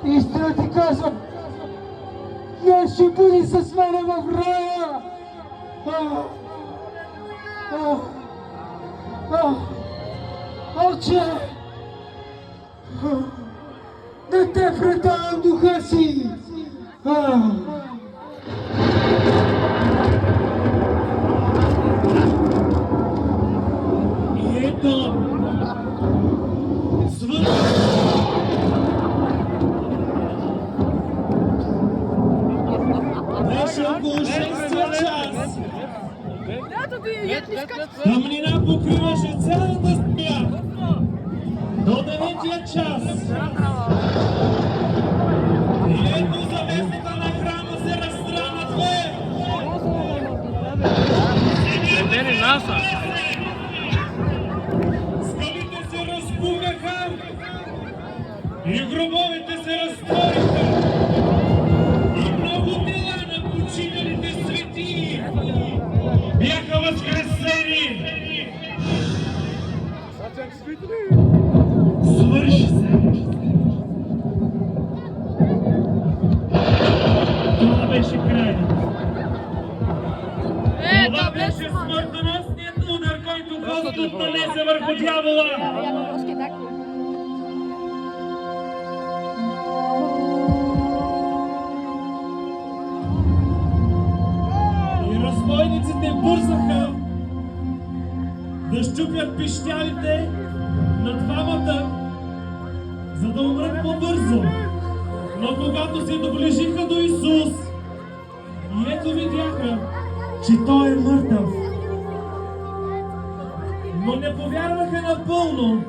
Истина ти казвам, днес ще бъде с мене в рая. Отче, да те предавам духа си. И ето, беше около 6 час. Тъмнина покриваше цялата земя. До 9 час. И ето завесата на храма се разстра на две. Скалите се разпугаха и гробовете се разтвориха. И много тела на починалите светии бяха възкресени. Свърши се. Това беше край. Това беше смъртоносният удар, който Господ нанесе върху дявола. И разбойниците бързаха да щупят пищялите на двамата, за да умрат по-бързо. Но когато се доближиха до Исус, и ето видяха, че Той е мъртъв. Но не повярваха напълно,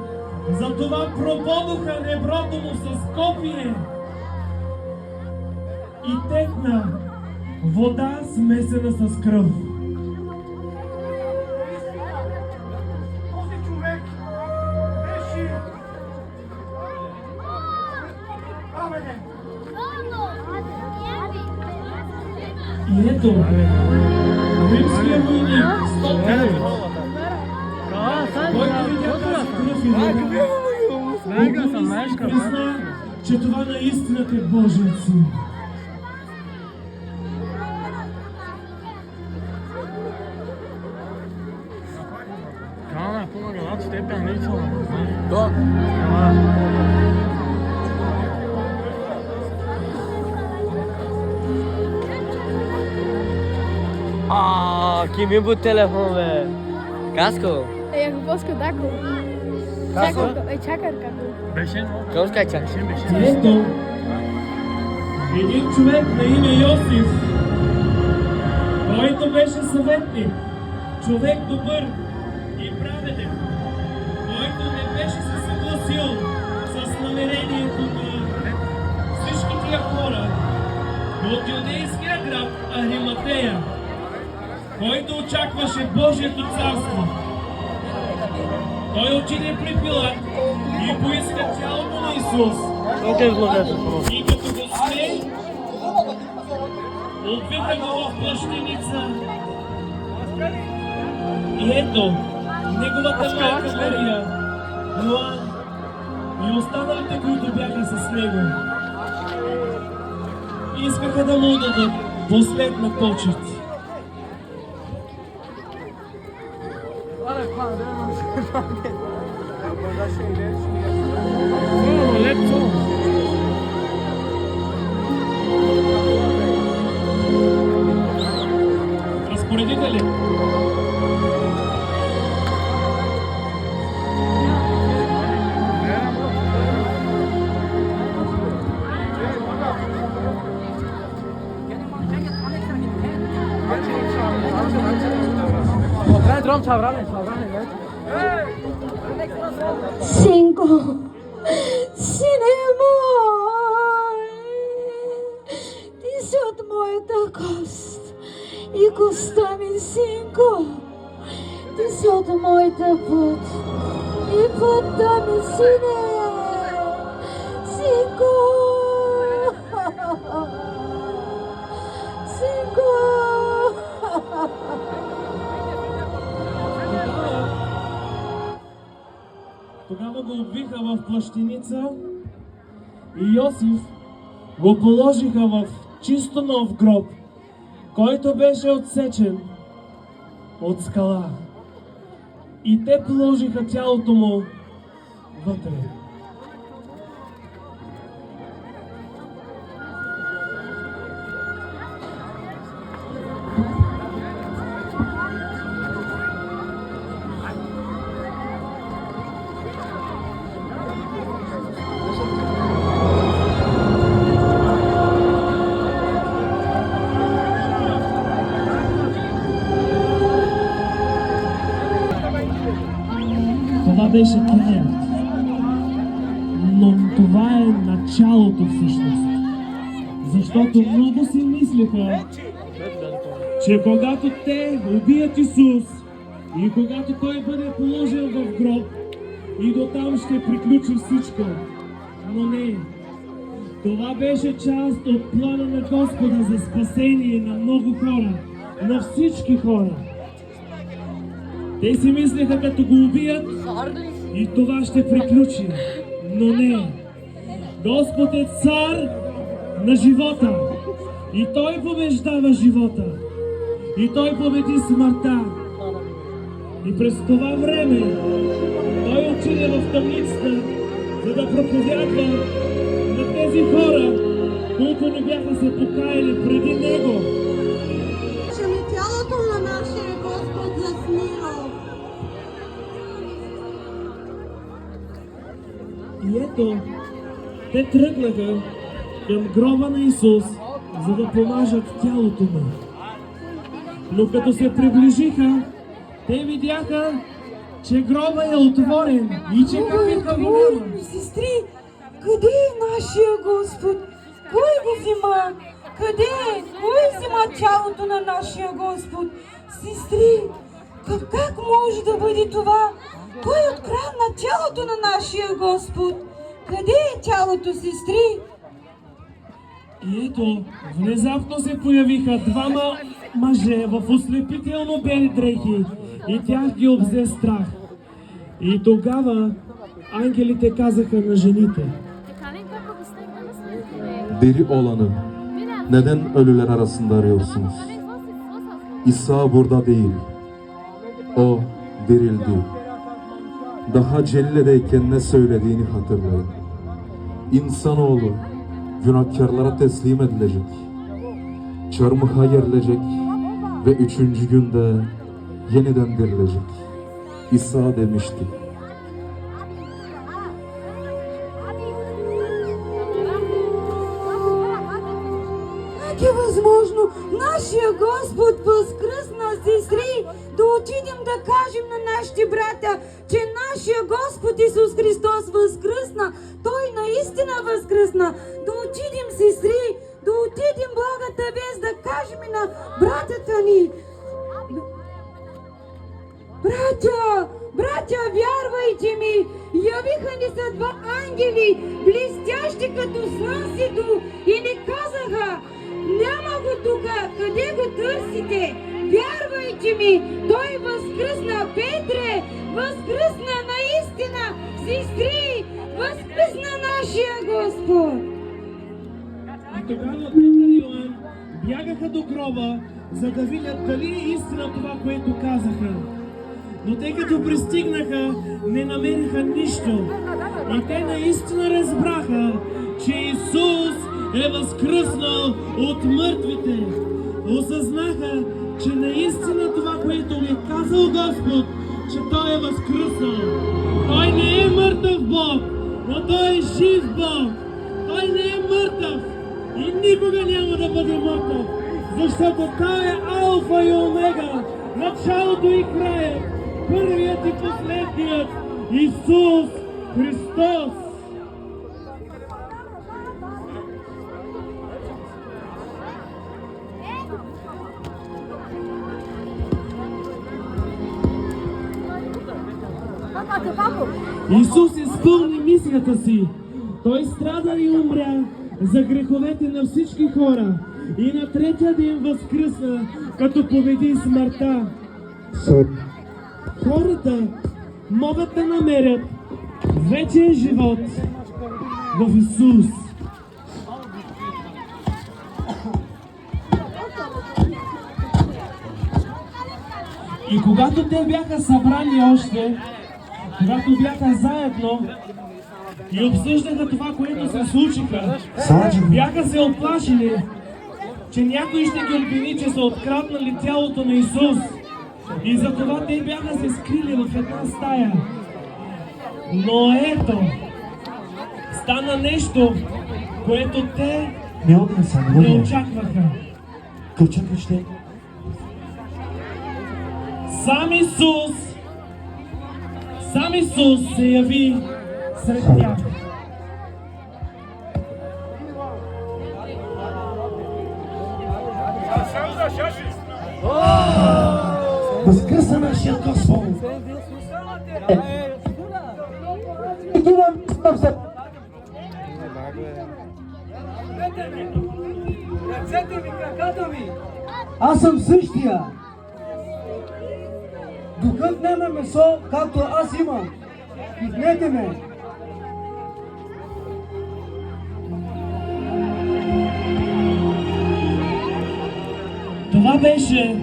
затова прободоха реброто му с копие и текна вода смесена с кръв. Този човек беше... Абене! И ето, римския войник Стопен, който видя тази кръв и вода, призна, че това наистина е Божият Син. Kana, pomagaj, da ste pa nič. To? Ki mi bo telefon, bе? Kasko? Jako polsko daku. Kasko? Čakar kako. Беше Kako skaj čak? Ето, един човек на име Йосиф, който беше съветник, човек добър и праведен, който не беше се съгласил с намерението на всички тия хора от юдейския град Ариматея, който очакваше Божието царство. Той отиде при Пилат и поиска тялото на Исус. И като го сме, обвиха го в плащеница. И ето, неговата майка Мария, Йоан и останалите, които бяха с него, искаха да му дадат последна почет. Разпоредители. Cinco. Cinema. Ти си от моята кост и коста ми, синко. Ти си от моята плът и плътта ми, сине. Синко. Синко. Тогава го обвиха в плащеница и Йосиф го положиха в чисто нов гроб, който беше отсечен от скала. И те положиха тялото му вътре. Това беше краят. Но това е началото всъщност. Защото много си мислеха, че когато те убият Исус и когато Той бъде положен в гроб и до там ще приключи всичко. Но не. Това беше част от плана на Господа за спасение на много хора, на всички хора. Те си мислеха, като го убият, и това ще приключи. Но не. Господ е цар на живота. И Той побеждава живота. И Той победи смъртта. И през това време Той отиде в тъмницата, за да проповядва на тези хора, които не бяха се покаяли преди Него. Че ми тялото на нашия Господ заснирал. И ето, те тръгнаха към гроба на Исус, за да помажат тялото му. Но като се приближиха, те видяха, че гроба е отворен и че капиха го няма. Сестри, къде е нашия Господ? Кой го взима? Къде е? Кой взима тялото на нашия Господ? Сестри, как може да бъде това? Кой открадна тялото на нашия Господ? Къде е тялото, сестри? И ето, внезапно се появиха двама мъже в ослепително бели дрехи и тях ги обзе страх. И тогава ангелите казаха на жените: Diri olanı neden ölüler arasında arıyorsunuz? İsa burada değil. O dirildi. Daha Celle'deyken ne söylediğini hatırlayın. İnsanoğlu günahkarlara teslim edilecek. Çarmıha gerilecek ve 3. günde yeniden dirilecek. İsa demişti. Как е възможно нашия Господ възкръсна, сестри, да отидем да кажем на нашите брата, че нашия Господ Исус Христос възкръсна, Той наистина възкръсна. Да отидем, сестри, да отидем благата вест, да кажем на братята ни: Братя, вярвайте ми, явиха ни са два ангели, блестящи като слънцето, и ни казаха: няма го тука, къде го търсите? Вярвайте ми, Той възкръсна. Петре, възкръсна наистина. Сестри, възкръсна нашия Господ. И тогава Петър и Йоан бягаха до гроба, за да видят дали е истина това, което казаха. Но те като пристигнаха, не намериха нищо. И те наистина разбраха, че Исус е възкръснал от мъртвите. Осъзнаха, че наистина това, което е казал Господ, че Той е възкръснал. Той не е мъртъв Бог, но Той е жив Бог. Той не е мъртъв и никога няма да бъде мъртъв, защото Той е Алфа и Омега, началото и краят, първият и последният, Исус Христос. Исус изпълни мисията си. Той страда и умря за греховете на всички хора и на третия ден възкръсна, като победи смъртта. Хората могат да намерят вечен живот в Исус. И когато те бяха събрани още, когато бяха заедно и обсъждаха това, което се случиха, бяха се оплашили, че някой ще ги обвини, че са откраднали тялото на Исус. И затова те бяха се скрили в една стая. Но ето, стана нещо, което те не очакваха. Сам Исус се яви сред тях. Възкръсна нашия Господ! Идвам се! Ръцете ми, краката ми! Аз съм същия! Духът няма месо, както аз имам. Иднете ме! Това беше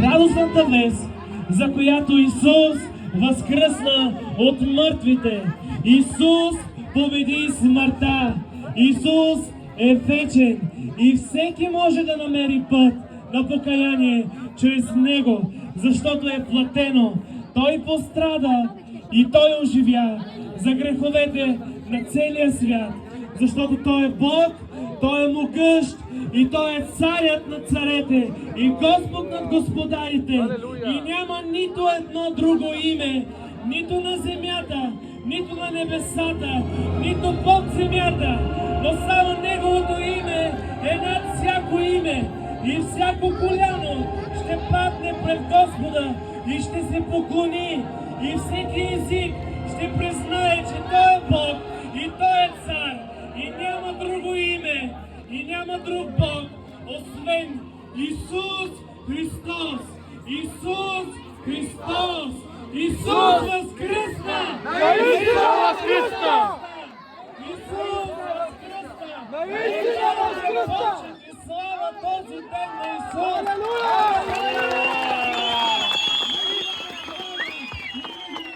радостната вест, за която Исус възкръсна от мъртвите. Исус победи смъртта. Исус е вечен и всеки може да намери път на покаяние чрез Него, защото е платено. Той пострада и Той оживя за греховете на целия свят, защото Той е Бог, Той е могъщ и Той е царят на царете и Господ над господарите. И няма нито едно друго име, нито на земята, нито на небесата, нито под земята, но само Неговото име е над всяко име. И всяко коляно ще падне пред Господа и ще се поклони. И всеки език ще признае, че Той е Бог и Той е цар. И няма друго име, и няма друг Бог, освен Исус Христос. Исус Христос! Исус възкръсна! Наистина възкръсна! Исус възкръсна! Наистина възкръсна! Слава този ден на Исус!